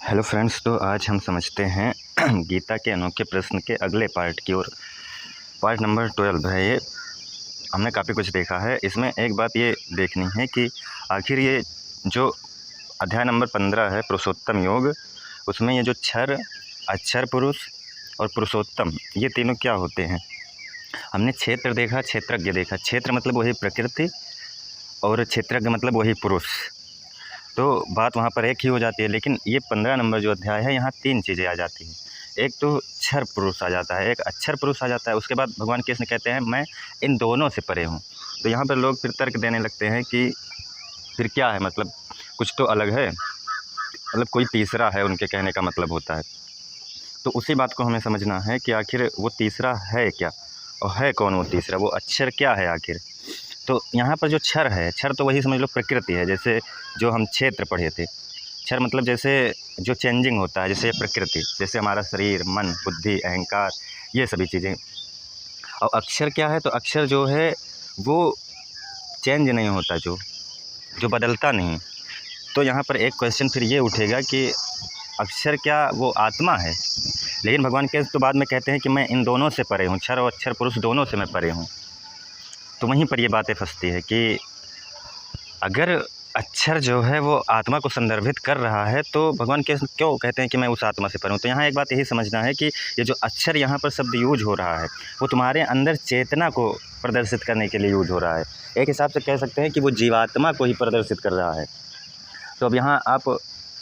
Hello friends, तो आज हम समझते हैं गीता के अनोखे प्रश्न के अगले पार्ट की ओर। पार्ट नंबर 12 है ये। हमने काफ़ी कुछ देखा है। इसमें एक बात ये देखनी है कि आखिर ये जो अध्याय नंबर 15 है पुरुषोत्तम योग, उसमें ये जो क्षर, अक्षर पुरुष और पुरुषोत्तम, ये तीनों क्या होते हैं। हमने क्षेत्र देखा, क्षेत्रज्ञ देखा। क्षेत्र मतलब वही प्रकृति और क्षेत्रज्ञ मतलब वही पुरुष। तो बात वहाँ पर एक ही हो जाती है। लेकिन ये 15 नंबर जो अध्याय है, यहाँ 3 चीज़ें आ जाती हैं। एक तो क्षर पुरुष आ जाता है, एक अक्षर पुरुष आ जाता है। उसके बाद भगवान कृष्ण कहते हैं मैं इन दोनों से परे हूँ। तो यहाँ पर लोग फिर तर्क देने लगते हैं कि फिर क्या है, मतलब कुछ तो अलग है, मतलब कोई तीसरा है, उनके कहने का मतलब होता है। तो उसी बात को हमें समझना है कि आखिर वो तीसरा है क्या, और है कौन वो तीसरा, वो अक्षर क्या है आखिर। तो यहाँ पर जो क्षर है, क्षर तो वही समझ लो प्रकृति है। जैसे जो हम क्षेत्र पढ़े थे, क्षर मतलब जैसे जो चेंजिंग होता है, जैसे प्रकृति, जैसे हमारा शरीर, मन, बुद्धि, अहंकार, ये सभी चीज़ें। और अक्षर क्या है, तो अक्षर जो है वो चेंज नहीं होता, जो बदलता नहीं। तो यहाँ पर एक क्वेश्चन फिर ये उठेगा कि अक्षर क्या वो आत्मा है। लेकिन भगवान के तो बाद में कहते हैं कि मैं इन दोनों से परे हूँ, क्षर और अक्षर पुरुष दोनों से मैं परे हूँ। तो वहीं पर ये बातें फंसती है कि अगर अक्षर जो है वो आत्मा को संदर्भित कर रहा है, तो भगवान कृष्ण क्यों कहते हैं कि मैं उस आत्मा से परे हूँ। तो यहाँ एक बात यही समझना है कि ये जो अक्षर यहाँ पर शब्द यूज हो रहा है, वो तुम्हारे अंदर चेतना को प्रदर्शित करने के लिए यूज हो रहा है। एक हिसाब से कह सकते हैं कि वो जीवात्मा को ही प्रदर्शित कर रहा है। तो अब यहाँ आप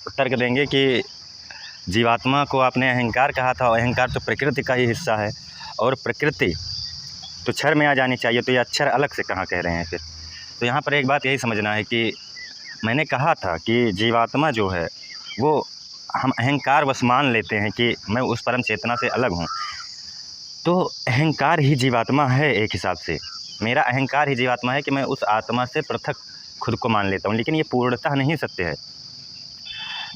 तर्क देंगे कि जीवात्मा को आपने अहंकार कहा था, और अहंकार तो प्रकृति का ही हिस्सा है, और प्रकृति तो क्षर में आ जानी चाहिए। तो ये अक्षर अलग से कहाँ कह रहे हैं फिर। तो यहाँ पर एक बात यही समझना है कि मैंने कहा था कि जीवात्मा जो है वो हम अहंकार वश मान लेते हैं कि मैं उस परम चेतना से अलग हूँ। तो अहंकार ही जीवात्मा है। एक हिसाब से मेरा अहंकार ही जीवात्मा है कि मैं उस आत्मा से पृथक खुद को मान लेता हूँ। लेकिन ये पूर्णतः नहीं सत्य है।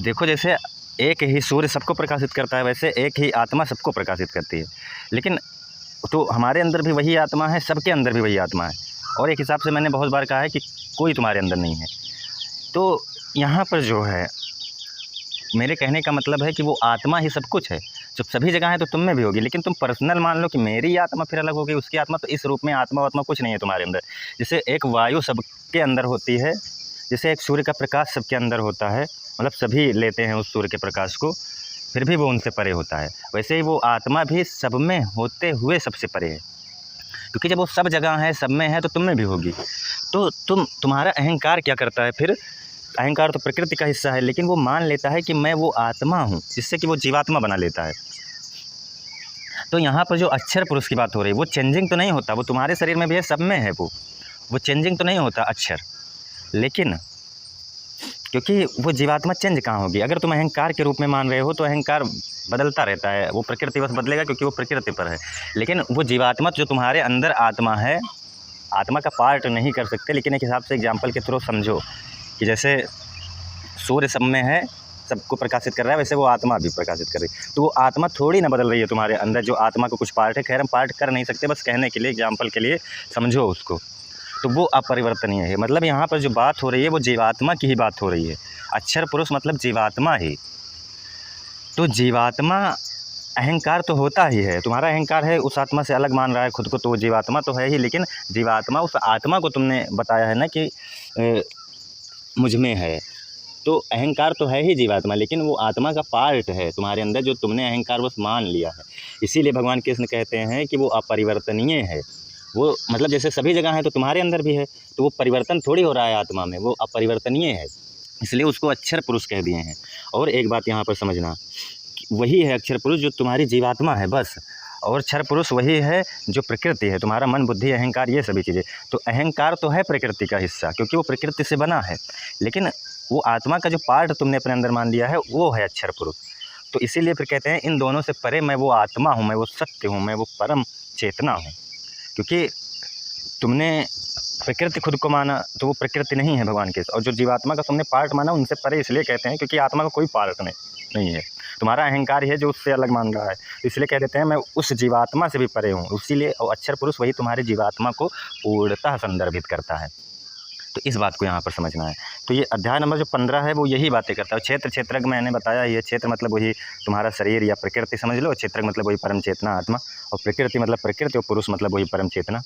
देखो, जैसे एक ही सूर्य सबको प्रकाशित करता है, वैसे एक ही आत्मा सबको प्रकाशित करती है। लेकिन तो हमारे अंदर भी वही आत्मा है, सबके अंदर भी वही आत्मा है। और एक हिसाब से मैंने बहुत बार कहा है कि कोई तुम्हारे अंदर नहीं है। तो यहाँ पर जो है मेरे कहने का मतलब है कि वो आत्मा ही सब कुछ है। जब सभी जगह है तो तुम में भी होगी। लेकिन तुम पर्सनल मान लो कि मेरी आत्मा फिर अलग होगी, उसकी आत्मा, तो इस रूप में आत्मा कुछ नहीं है तुम्हारे अंदर। जैसे एक वायु सबके अंदर होती है, जैसे एक सूर्य का प्रकाश सबके अंदर होता है, मतलब सभी लेते हैं उस सूर्य के प्रकाश को, फिर भी वो उनसे परे होता है। वैसे ही वो आत्मा भी सब में होते हुए सबसे परे है, क्योंकि जब वो सब जगह है, सब में है, तो तुम में भी होगी। तो तुम्हारा अहंकार क्या करता है फिर। अहंकार तो प्रकृति का हिस्सा है, लेकिन वो मान लेता है कि मैं वो आत्मा हूँ, जिससे कि वो जीवात्मा बना लेता है। तो यहाँ पर जो अक्षर पुरुष की बात हो रही है, वो चेंजिंग तो नहीं होता, वो तुम्हारे शरीर में भी है, सब में है, वो चेंजिंग तो नहीं होता अक्षर। लेकिन क्योंकि वो जीवात्मा चेंज कहाँ होगी। अगर तुम अहंकार के रूप में मान रहे हो तो अहंकार बदलता रहता है, वो प्रकृति बस बदलेगा क्योंकि वो प्रकृति पर है। लेकिन वो जीवात्मा जो तुम्हारे अंदर आत्मा है, आत्मा का पार्ट नहीं कर सकते। लेकिन एक हिसाब से एग्जाम्पल के थ्रू समझो कि जैसे सूर्य सब में है, सबको प्रकाशित कर रहा है, वैसे वो आत्मा भी प्रकाशित कर रही है। तो वो आत्मा थोड़ी ना बदल रही है तुम्हारे अंदर, जो आत्मा को कुछ पार्ट है। खैर हम पार्ट कर नहीं सकते, बस कहने के लिए, एग्जाम्पल के लिए समझो उसको। तो वो अपरिवर्तनीय है। मतलब यहाँ पर जो बात हो रही है वो जीवात्मा की ही बात हो रही है। अक्षर पुरुष मतलब जीवात्मा ही। तो जीवात्मा, अहंकार तो होता ही है, तुम्हारा अहंकार है, उस आत्मा से अलग मान रहा है खुद को, तो वो जीवात्मा तो है ही। लेकिन जीवात्मा, उस आत्मा को तुमने बताया है ना कि मुझ में है, तो अहंकार तो है ही जीवात्मा, लेकिन वो आत्मा का पार्ट है तुम्हारे अंदर, जो तुमने अहंकार बस मान लिया है। इसीलिए भगवान कृष्ण कहते हैं कि वो अपरिवर्तनीय है। वो मतलब जैसे सभी जगह है तो तुम्हारे अंदर भी है, तो वो परिवर्तन थोड़ी हो रहा है आत्मा में, वो अपरिवर्तनीय है। इसलिए उसको अक्षर पुरुष कह दिए हैं। और एक बात यहाँ पर समझना, वही है अक्षर पुरुष जो तुम्हारी जीवात्मा है बस, और क्षर पुरुष वही है जो प्रकृति है, तुम्हारा मन, बुद्धि, अहंकार, ये सभी चीज़ें। तो अहंकार तो है प्रकृति का हिस्सा, क्योंकि वो प्रकृति से बना है। लेकिन वो आत्मा का जो पार्ट तुमने अपने अंदर मान लिया है, वो है अक्षर पुरुष। तो इसीलिए फिर कहते हैं इन दोनों से परे मैं वो आत्मा हूँ, मैं वो सत्य हूँ, मैं वो परम चेतना हूँ। क्योंकि तुमने प्रकृति खुद को माना, तो वो प्रकृति नहीं है भगवान के। और जो जीवात्मा का तुमने पार्ट माना, उनसे परे इसलिए कहते हैं क्योंकि आत्मा का कोई पार्ट नहीं है, तुम्हारा अहंकार ही है जो उससे अलग मान रहा है। इसलिए कह देते हैं मैं उस जीवात्मा से भी परे हूँ। इसीलिए और अक्षर पुरुष वही तुम्हारे जीवात्मा को पूर्णतः संदर्भित करता है। तो इस बात को यहाँ पर समझना है। तो ये अध्याय नंबर जो 15 है वो यही बातें करता है। क्षेत्र, क्षेत्रज्ञ मैंने बताया, ये क्षेत्र मतलब वही तुम्हारा शरीर या प्रकृति समझ लो, क्षेत्रज्ञ मतलब वही परम चेतना आत्मा, और प्रकृति मतलब प्रकृति, और पुरुष मतलब वही परम चेतना।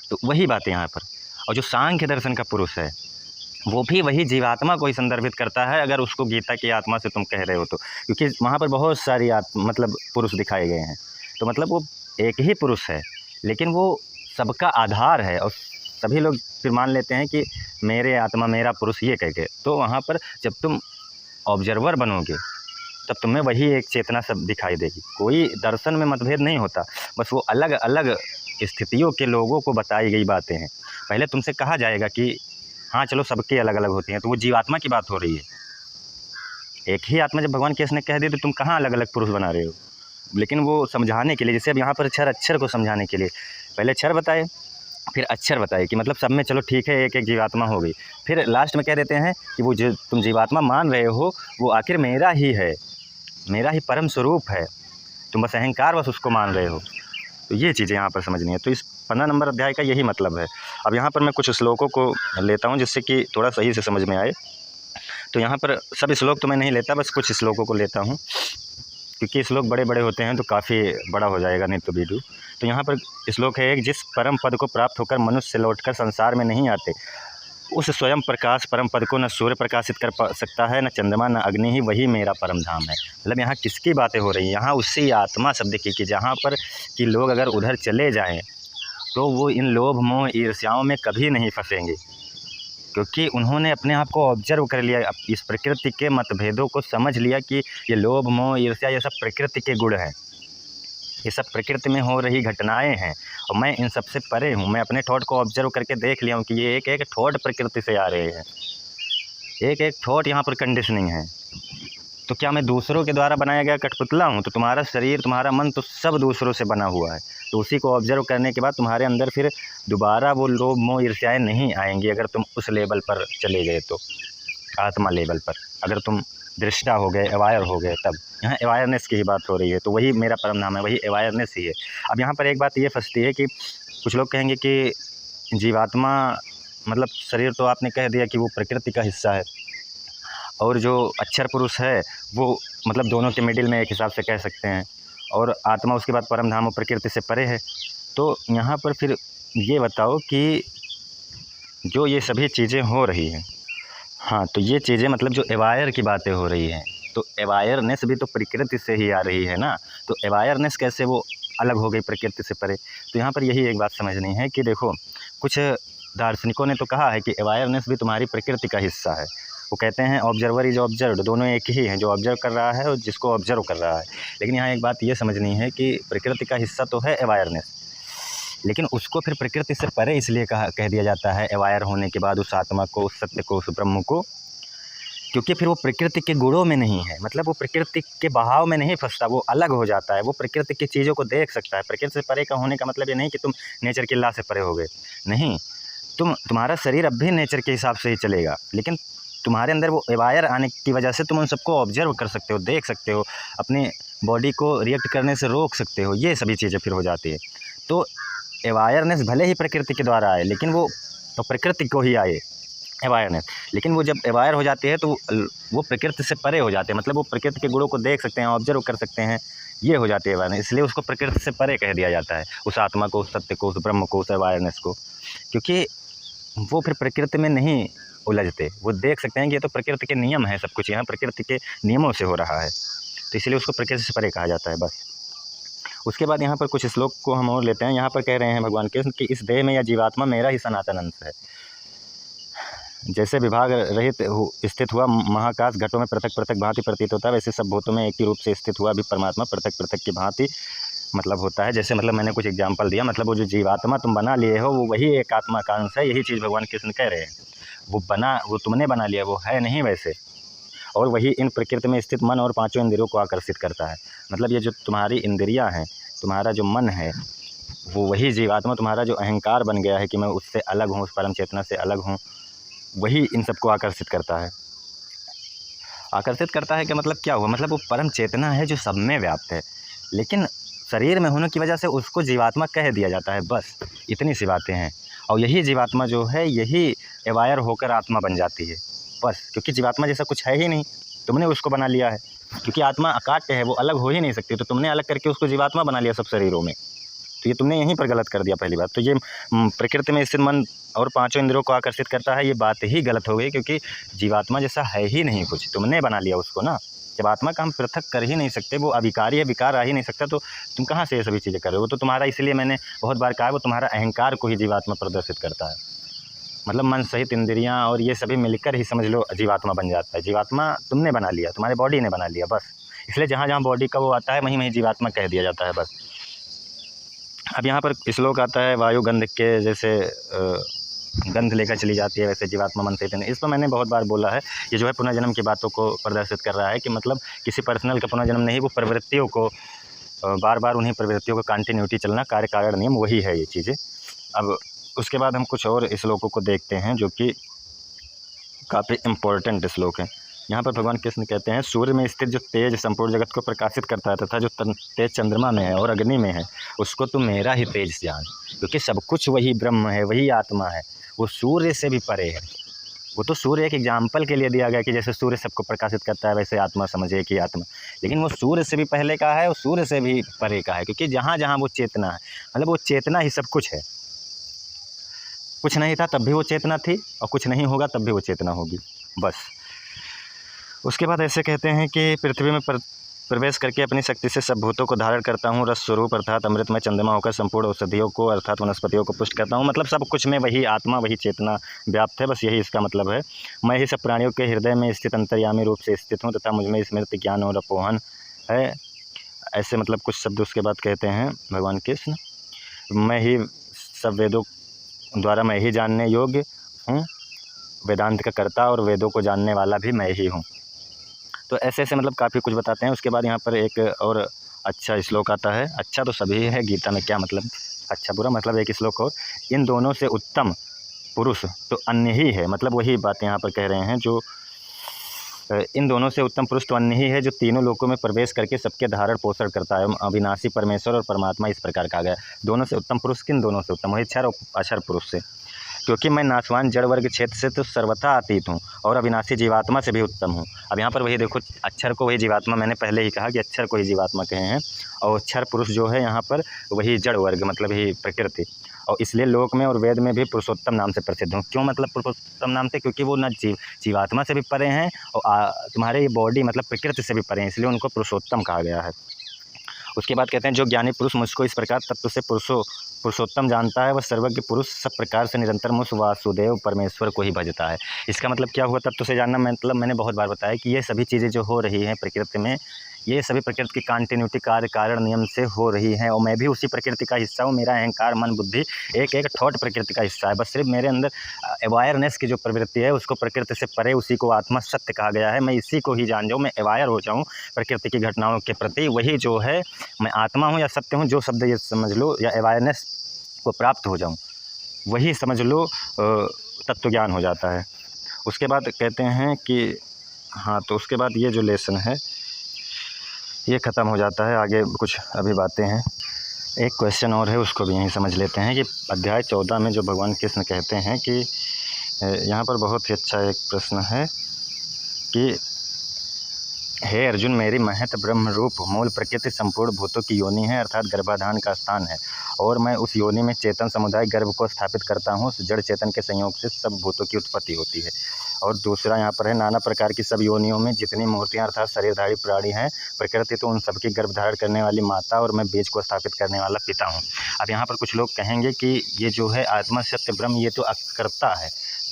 तो वही बातें यहाँ पर। और जो सांख्य दर्शन का पुरुष है वो भी वही जीवात्मा को ही संदर्भित करता है, अगर उसको गीता की आत्मा से तुम कह रहे हो तो, क्योंकि वहाँ पर बहुत सारी मतलब पुरुष दिखाए गए हैं। तो मतलब वो एक ही पुरुष है, लेकिन वो सबका आधार है, और सभी लोग फिर मान लेते हैं कि मेरे आत्मा मेरा पुरुष ये कह के। तो वहाँ पर जब तुम ऑब्जर्वर बनोगे तब तुम्हें वही एक चेतना सब दिखाई देगी। कोई दर्शन में मतभेद नहीं होता, बस वो अलग अलग स्थितियों के लोगों को बताई गई बातें हैं। पहले तुमसे कहा जाएगा कि हाँ चलो सबके अलग अलग होती हैं, तो वो जीवात्मा की बात हो रही है। एक ही आत्मा जब भगवान कृष्ण ने कह दी तो तुम कहाँ अलग अलग पुरुष बना रहे हो। लेकिन वो समझाने के लिए, जैसे अब यहाँ पर अक्षर को समझाने के लिए पहले अक्षर बताए, फिर अक्षर बताए कि मतलब सब में चलो ठीक है एक एक जीवात्मा हो गई। फिर लास्ट में कह देते हैं कि वो जो तुम जीवात्मा मान रहे हो वो आखिर मेरा ही है, मेरा ही परम स्वरूप है, तुम बस अहंकार बस उसको मान रहे हो। तो ये चीज़ें यहाँ पर समझनी है। तो इस 15 नंबर अध्याय का यही मतलब है। अब यहाँ पर मैं कुछ श्लोकों को लेता हूँ जिससे कि थोड़ा सही से समझ में आए। तो यहाँ पर सब श्लोक तो मैं नहीं लेता, बस कुछ श्लोकों को लेता हूँ, क्योंकि श्लोक बड़े बड़े होते हैं तो काफ़ी बड़ा हो जाएगा नहीं तो वीडियो। तो यहाँ पर श्लोक है एक, जिस परम पद को प्राप्त होकर मनुष्य लौटकर संसार में नहीं आते, उस स्वयं प्रकाश परम पद को न सूर्य प्रकाशित कर सकता है, न चंद्रमा, न अग्नि ही, वही मेरा परम धाम है। मतलब यहाँ किसकी बातें हो रही हैं, यहाँ उसी आत्मा शब्द की, कि जहाँ पर कि लोग अगर उधर चले जाएं तो वो इन लोभ मोह ईर्ष्याओं में कभी नहीं फंसेंगे, क्योंकि उन्होंने अपने आप को ऑब्जर्व कर लिया, इस प्रकृति के मतभेदों को समझ लिया कि ये लोभ मोह ईर्ष्या ये सब प्रकृति के गुण हैं, ये सब प्रकृति में हो रही घटनाएं हैं, और मैं इन सब से परे हूँ। मैं अपने थॉट को ऑब्जर्व करके देख लिया हूँ कि ये एक एक थॉट प्रकृति से आ रहे हैं, एक एक थॉट यहाँ पर कंडीशनिंग है। तो क्या मैं दूसरों के द्वारा बनाया गया कठपुतला हूँ? तो तुम्हारा शरीर, तुम्हारा मन तो सब दूसरों से बना हुआ है। तो उसी को ऑब्जर्व करने के बाद तुम्हारे अंदर फिर दोबारा वो लोभ मोह ईर्ष्याएँ नहीं आएंगी, अगर तुम उस लेवल पर चले गए तो, आत्मा लेवल पर। अगर तुम दृष्टा हो गए, अवायर हो गए, तब यहाँ अवायरनेस की ही बात हो रही है। तो वही मेरा परम नाम है, वही अवायरनेस ही है। अब यहाँ पर एक बात ये फंसती है कि कुछ लोग कहेंगे कि जीवात्मा मतलब शरीर तो आपने कह दिया कि वो प्रकृति का हिस्सा है, और जो अक्षर पुरुष है वो मतलब दोनों के मिडिल में एक हिसाब से कह सकते हैं, और आत्मा उसके बाद परम धाम और प्रकृति से परे है। तो यहाँ पर फिर ये बताओ कि जो ये सभी चीज़ें हो रही हैं, हाँ तो ये चीज़ें मतलब जो अवायर की बातें हो रही हैं, तो अवायरनेस भी तो प्रकृति से ही आ रही है ना। तो अवायरनेस कैसे वो अलग हो गई प्रकृति से परे? तो यहाँ पर यही एक बात समझनी है कि देखो, कुछ दार्शनिकों ने तो कहा है कि अवायरनेस भी तुम्हारी प्रकृति का हिस्सा है। वो कहते हैं ऑब्जर्वर इज ऑब्जर्व्ड, दोनों एक ही हैं, जो ऑब्जर्व कर रहा है और जिसको ऑब्जर्व कर रहा है। लेकिन यहाँ एक बात ये समझनी है कि प्रकृति का हिस्सा तो है अवायरनेस, लेकिन उसको फिर प्रकृति से परे इसलिए कह दिया जाता है अवायर होने के बाद उस आत्मा को, उस सत्य को, उस ब्रह्म को, क्योंकि फिर वो प्रकृति के गुणों में नहीं है, मतलब वो प्रकृति के बहाव में नहीं फंसता, वो अलग हो जाता है, वो प्रकृति की चीज़ों को देख सकता है। प्रकृति से परे का होने का मतलब ये नहीं कि तुम नेचर की लॉ से परे हो गए, नहीं, तुम्हारा शरीर अब भी नेचर के हिसाब से ही चलेगा, लेकिन तुम्हारे अंदर वो अवायर आने की वजह से तुम उन सबको ऑब्जर्व कर सकते हो, देख सकते हो, अपने बॉडी को रिएक्ट करने से रोक सकते हो, ये सभी चीज़ें फिर हो जाती है। तो अवायरनेस भले ही प्रकृति के द्वारा आए, लेकिन वो तो प्रकृति को ही आए अवायरनेस, लेकिन वो जब अवायर हो जाती है तो वो प्रकृति से परे हो जाते हैं, मतलब वो प्रकृति के गुणों को देख सकते हैं, ऑब्जर्व कर सकते हैं, ये हो जाती है अवायरनेस। इसलिए उसको प्रकृति से परे कह दिया जाता है, उस आत्मा को, उस सत्य को, उस ब्रह्म को, उस अवायरनेस को, क्योंकि वो फिर प्रकृति में नहीं उलझते, वो देख सकते हैं कि ये तो प्रकृति के नियम है, सब कुछ यहाँ प्रकृति के नियमों से हो रहा है, तो इसलिए उसको प्रकृति से परे कहा जाता है बस। उसके बाद यहाँ पर कुछ श्लोक को हम और लेते हैं। यहाँ पर कह रहे हैं भगवान कृष्ण कि इस देह में या जीवात्मा मेरा ही सनातन अंश है। जैसे विभाग रहित स्थित हुआ महाकाश घटों में पृथक पृथक भांति प्रतीत होता है, वैसे सब भूतों में एक ही रूप से स्थित हुआ भी परमात्मा पृथक पृथक की भांति मतलब होता है। जैसे मतलब मैंने कुछ एग्जाम्पल दिया, मतलब वो जो जीवात्मा तुम बना लिए हो वो वही एक आत्मा का अंश है, यही चीज़ भगवान कृष्ण कह रहे हैं। वो तुमने बना लिया, वो है नहीं वैसे, और वही इन प्रकृति में स्थित मन और पांचों इंद्रियों को आकर्षित करता है। मतलब ये जो तुम्हारी इंद्रियां हैं, तुम्हारा जो मन है, वो वही जीवात्मा, तुम्हारा जो अहंकार बन गया है कि मैं उससे अलग हूँ, उस परम चेतना से अलग हूँ, वही इन सबको आकर्षित करता है। आकर्षित करता है कि मतलब क्या हुआ, मतलब वो परम चेतना है जो सब में व्याप्त है, लेकिन शरीर में होने की वजह से उसको जीवात्मा कह दिया जाता है, बस इतनी सी बातें हैं। और यही जीवात्मा जो है, यही अवायर होकर आत्मा बन जाती है बस, क्योंकि जीवात्मा जैसा कुछ है ही नहीं, तुमने उसको बना लिया है। क्योंकि आत्मा अकाट्य है, वो अलग हो ही नहीं सकती, तो तुमने अलग करके उसको जीवात्मा बना लिया सब शरीरों में। तो ये तुमने यहीं पर गलत कर दिया पहली बात। तो ये प्रकृति में स्थित मन और पांचों इंद्रियों को आकर्षित करता है, ये बात ही गलत हो गई, क्योंकि जीवात्मा जैसा है ही नहीं कुछ, तुमने बना लिया उसको ना। जब आत्मा का हम पृथक कर ही नहीं सकते, वो अविकारी है, विकार आ ही नहीं सकता, तो तुम कहाँ से ये सभी चीज़ें कर रहे हो? वो तो तुम्हारा, इसलिए मैंने बहुत बार कहा है, वो तुम्हारा अहंकार को ही जीवात्मा प्रदर्शित करता है। मतलब मन सहित इंद्रियां और ये सभी मिलकर ही समझ लो जीवात्मा बन जाता है। जीवात्मा तुमने बना लिया, तुम्हारे बॉडी ने बना लिया बस। इसलिए जहाँ जहाँ बॉडी का वो आता है वहीं वहीं जीवात्मा कह दिया जाता है बस। अब यहाँ पर श्लोक आता है, वायु गंध के जैसे गंध लेकर चली जाती है वैसे जीवात्मा मन सहित। इस पर मैंने बहुत बार बोला है, ये जो है पुनर्जन्म की बातों को प्रदर्शित कर रहा है कि मतलब किसी पर्सनल का पुनर्जन्म नहीं, वो प्रवृत्तियों को बार बार उन्हीं प्रवृत्तियों का कंटिन्यूटी चलना, कार्य कारण नियम, वही है ये चीज़ें। अब उसके बाद हम कुछ और श्लोकों को देखते हैं जो कि काफ़ी इम्पोर्टेंट श्लोक हैं। यहाँ पर भगवान कृष्ण कहते हैं, सूर्य में स्थित जो तेज संपूर्ण जगत को प्रकाशित करता है तथा जो तेज चंद्रमा में है और अग्नि में है, उसको तू मेरा ही तेज जान, क्योंकि सब कुछ वही ब्रह्म है, वही आत्मा है, वो सूर्य से भी परे है। वो तो सूर्य एक एग्जाम्पल के लिए दिया गया कि जैसे सूर्य सबको प्रकाशित करता है वैसे आत्मा समझे कि आत्मा, लेकिन वो सूर्य से भी पहले का है और सूर्य से भी परे का है, क्योंकि जहाँ जहाँ वो चेतना है, मतलब वो चेतना ही सब कुछ है। कुछ नहीं था तब भी वो चेतना थी, और कुछ नहीं होगा तब भी वो चेतना होगी बस। उसके बाद ऐसे कहते हैं कि पृथ्वी में प्रवेश करके अपनी शक्ति से सब भूतों को धारण करता हूँ, रस स्वरूप अर्थात अमृतमय चंद्रमा होकर संपूर्ण औषधियों को अर्थात वनस्पतियों को पुष्ट करता हूँ। मतलब सब कुछ में वही आत्मा, वही चेतना व्याप्त है, बस यही इसका मतलब है। मैं ही सब प्राणियों के हृदय में स्थित अंतर्यामी रूप से स्थित हूँ तथा मुझमें स्मृति, ज्ञान और अपोहन है। ऐसे मतलब कुछ शब्द उसके बाद कहते हैं भगवान कृष्ण, मैं ही सब वेदों द्वारा मैं ही जानने योग्य हूँ, वेदांत का कर्ता और वेदों को जानने वाला भी मैं ही हूँ। तो ऐसे ऐसे मतलब काफ़ी कुछ बताते हैं। उसके बाद यहाँ पर एक और अच्छा श्लोक आता है। अच्छा तो सभी है गीता में, क्या मतलब अच्छा बुरा, मतलब एक श्लोक और, इन दोनों से उत्तम पुरुष तो अन्य ही है। मतलब वही बात यहाँ पर कह रहे हैं, जो इन दोनों से उत्तम पुरुष तो अन्य ही है, जो तीनों लोकों में प्रवेश करके सबके धारण पोषण करता है, अविनाशी परमेश्वर और परमात्मा इस प्रकार कहा गया। दोनों से उत्तम पुरुष, किन दोनों से उत्तम? वही क्षर और अक्षर पुरुष से, क्योंकि मैं नाशवान जड़ वर्ग क्षेत्र से तो सर्वथा अतीत हूँ और अविनाशी जीवात्मा से भी उत्तम हूँ। अब यहाँ पर वही देखो, अक्षर को वही जीवात्मा, मैंने पहले ही कहा कि अक्षर को ही जीवात्मा कहे हैं, और अक्षर पुरुष जो है यहाँ पर वही जड़ वर्ग, मतलब ही प्रकृति, और इसलिए लोक में और वेद में भी पुरुषोत्तम नाम से प्रसिद्ध हूँ। क्यों मतलब पुरुषोत्तम नाम से? क्योंकि वो न जीवात्मा से भी परे हैं और तुम्हारे ये बॉडी मतलब प्रकृति से भी परे हैं, इसलिए उनको पुरुषोत्तम कहा गया है। उसके बाद कहते हैं, जो ज्ञानी पुरुष मुझको इस प्रकार तत्व से पुरुषोत्तम जानता है, वह सर्वज्ञ पुरुष सब प्रकार से निरंतर मुझ वासुदेव परमेश्वर को ही भजता है। इसका मतलब क्या हुआ तत्व से जानना? मतलब मैंने बहुत बार बताया कि ये सभी चीज़ें जो हो रही हैं प्रकृति में, ये सभी प्रकृति की कंटिन्यूटी कार्य कारण नियम से हो रही हैं, और मैं भी उसी प्रकृति का हिस्सा हूँ। मेरा अहंकार, मन, बुद्धि एक एक थॉट प्रकृति का हिस्सा है। बस सिर्फ मेरे अंदर अवेयरनेस की जो प्रवृत्ति है उसको प्रकृति से परे, उसी को आत्मा सत्य कहा गया है। मैं इसी को ही जान जाऊँ, मैं अवेयर हो जाऊँ प्रकृति की घटनाओं के प्रति, वही जो है मैं आत्मा हूँ या सत्य हूँ, जो शब्द ये समझ लो, या अवेयरनेस को प्राप्त हो जाऊँ, वही समझ लो तत्व ज्ञान हो जाता है। उसके बाद कहते हैं कि हाँ, तो उसके बाद ये जो लेसन है ये ख़त्म हो जाता है। आगे कुछ अभी बातें हैं, एक क्वेश्चन और है, उसको भी यहीं समझ लेते हैं कि अध्याय 14 में जो भगवान कृष्ण कहते हैं कि यहाँ पर बहुत ही अच्छा एक प्रश्न है कि हे अर्जुन, मेरी महत ब्रह्म रूप मूल प्रकृति संपूर्ण भूतों की योनि है, अर्थात गर्भाधान का स्थान है, और मैं उस योनि में चेतन समुदाय गर्भ को स्थापित करता हूँ। जड़ चेतन के संयोग से सब भूतों की उत्पत्ति होती है। और दूसरा यहाँ पर है, नाना प्रकार की सब योनियों में जितनी मूर्तियाँ अर्थात शरीरधारी प्राणी हैं, प्रकृति तो उन सबकी गर्भ धारण करने वाली माता और मैं बीज को स्थापित करने वाला पिता हूँ। अब यहाँ पर कुछ लोग कहेंगे कि ये जो है आत्मा सत्य ब्रह्म, ये तो अकर्ता है।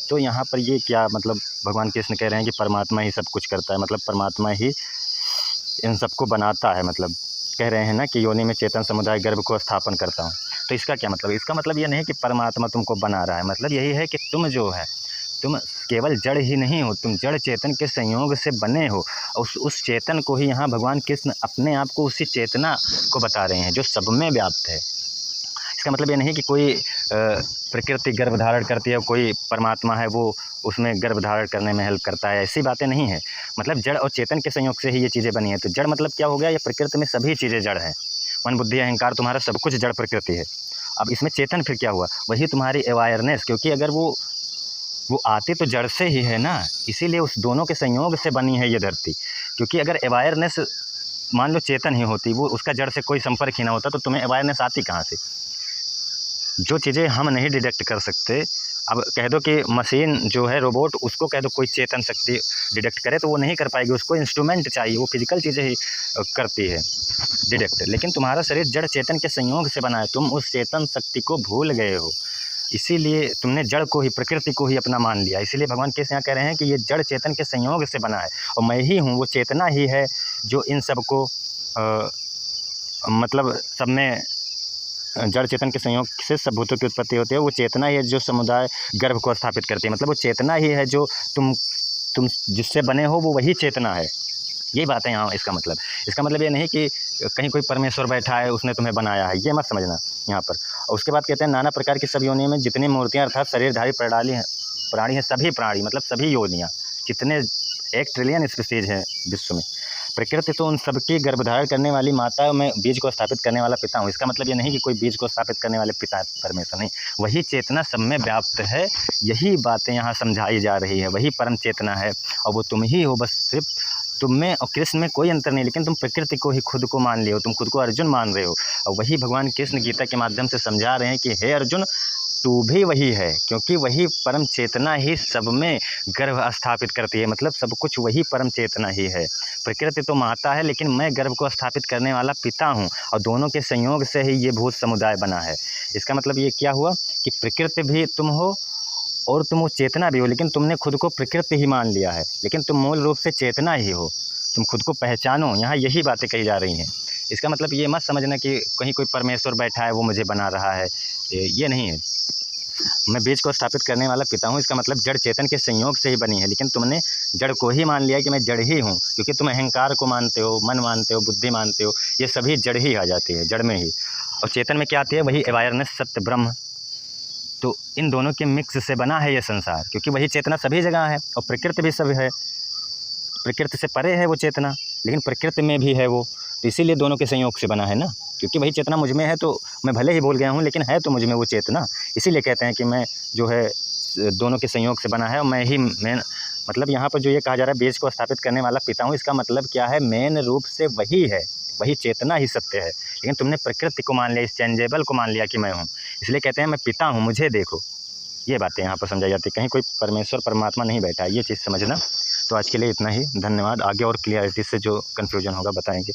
तो यहाँ पर ये क्या मतलब? भगवान कृष्ण कह रहे हैं कि परमात्मा ही सब कुछ करता है, मतलब परमात्मा ही इन सबको बनाता है। मतलब कह रहे हैं ना कि योनि में चेतन समुदाय गर्भ को स्थापन करता हूँ। तो इसका क्या मतलब? इसका मतलब ये नहीं कि परमात्मा तुमको बना रहा है, मतलब यही है कि तुम जो है, तुम केवल जड़ ही नहीं हो, तुम जड़ चेतन के संयोग से बने हो। उस चेतन को ही यहाँ भगवान कृष्ण अपने आप को उसी चेतना को बता रहे हैं जो सब में व्याप्त है। इसका मतलब ये नहीं कि कोई प्रकृति गर्भ धारण करती है, कोई परमात्मा है वो उसमें गर्भ धारण करने में हेल्प करता है, ऐसी बातें नहीं है। मतलब जड़ और चेतन के संयोग से ही ये चीज़ें बनी हैं। तो जड़ मतलब क्या हो गया? ये प्रकृति में सभी चीज़ें जड़ हैं, मन बुद्धि अहंकार तुम्हारा सब कुछ जड़ प्रकृति है। अब इसमें चेतन फिर क्या हुआ? वही तुम्हारी अवेयरनेस, क्योंकि अगर वो वो आती तो जड़ से ही है ना, इसीलिए उस दोनों के संयोग से बनी है ये धरती। क्योंकि अगर अवेयरनेस मान लो चेतन ही होती, वो उसका जड़ से कोई संपर्क ही ना होता, तो तुम्हें अवेयरनेस आती कहाँ से? जो चीज़ें हम नहीं डिटेक्ट कर सकते, अब कह दो कि मशीन जो है रोबोट, उसको कह दो कोई चेतन शक्ति डिटेक्ट करे तो वो नहीं कर पाएगी, उसको इंस्ट्रूमेंट चाहिए, वो फिजिकल चीज़ें ही करती है डिटेक्ट। लेकिन तुम्हारा शरीर जड़ चेतन के संयोग से बना है, तुम उस चेतन शक्ति को भूल गए हो, इसीलिए तुमने जड़ को ही, प्रकृति को ही अपना मान लिया। इसीलिए भगवान कृष्ण यहाँ कह रहे हैं कि ये जड़ चेतन के संयोग से बना है और मैं ही हूँ, वो चेतना ही है जो इन सब को मतलब सब में जड़ चेतन के संयोग से सब भूतों की उत्पत्ति होती है। वो चेतना ही है जो समुदाय गर्भ को स्थापित करती है, मतलब वो चेतना ही है जो तुम जिससे बने हो, वो वही चेतना है। यही बात है यहाँ। इसका मतलब ये नहीं कि कहीं कोई परमेश्वर बैठा है उसने तुम्हें बनाया है, ये मत समझना यहाँ पर। और उसके बाद कहते हैं नाना प्रकार की सब योनियों में जितनी मूर्तियाँ अर्थात शरीरधारी प्राणी हैं सभी प्राणी मतलब सभी योनियाँ, कितने 1 ट्रिलियन स्पीसीज हैं विश्व में। प्रकृति तो उन सबकी गर्भधारण करने वाली माता, मैं बीज को स्थापित करने वाला पिता हूँ। इसका मतलब ये नहीं कि कोई बीज को स्थापित करने वाले पिता परमेश्वर, नहीं, वही चेतना सब में व्याप्त है। यही बातें यहाँ समझाई जा रही है, वही परम चेतना है और वो तुम ही हो। बस सिर्फ तुम में और कृष्ण में कोई अंतर नहीं, लेकिन तुम प्रकृति को ही खुद को मान लियो, तुम खुद को अर्जुन मान रहे हो। और वही भगवान कृष्ण गीता के माध्यम से समझा रहे हैं कि हे अर्जुन, तू भी वही है, क्योंकि वही परम चेतना ही सब में गर्भ स्थापित करती है, मतलब सब कुछ वही परम चेतना ही है। प्रकृति तो माता है, लेकिन मैं गर्भ को स्थापित करने वाला पिता हूँ और दोनों के संयोग से ही ये भूत समुदाय बना है। इसका मतलब ये क्या हुआ कि प्रकृति भी तुम हो और तुम वो चेतना भी हो, लेकिन तुमने खुद को प्रकृति ही मान लिया है, लेकिन तुम मूल रूप से चेतना ही हो। तुम खुद को पहचानो, यहाँ यही बातें कही जा रही हैं। इसका मतलब ये मत समझना कि कहीं कोई परमेश्वर बैठा है वो मुझे बना रहा है, ये नहीं है। मैं बीज को स्थापित करने वाला पिता हूँ, इसका मतलब जड़ चेतन के संयोग से ही बनी है, लेकिन तुमने जड़ को ही मान लिया कि मैं जड़ ही हूँ, क्योंकि तुम अहंकार को मानते हो, मन मानते हो, बुद्धि मानते हो, ये सभी जड़ ही आ जाती है, जड़ में ही। और चेतन में क्या आती है? वही अवेयरनेस, सत्य, ब्रह्म। तो इन दोनों के मिक्स से बना है ये संसार, क्योंकि वही चेतना सभी जगह है और प्रकृति भी सब है। प्रकृति से परे है वो चेतना, लेकिन प्रकृति में भी है वो, तो इसीलिए दोनों के संयोग से बना है ना। क्योंकि वही चेतना मुझ में है, तो मैं भले ही भूल गया हूँ, लेकिन है तो मुझ में वो चेतना। इसीलिए कहते हैं कि मैं जो है दोनों के संयोग से बना है और मैं मतलब यहाँ पर जो ये कहा जा रहा है बीज को स्थापित करने वाला पिता हूँ, इसका मतलब क्या है? मेन रूप से वही है, वही चेतना ही सत्य है, लेकिन तुमने प्रकृति को मान लिया, इस चेंजेबल को मान लिया कि मैं हूँ, इसलिए कहते हैं मैं पिता हूँ, मुझे देखो। ये बातें यहाँ पर समझाई जाती है, कहीं कोई परमेश्वर परमात्मा नहीं बैठा है, ये चीज़ समझना। तो आज के लिए इतना ही, धन्यवाद। आगे और क्लियरिटी से जो कन्फ्यूजन होगा बताएंगे।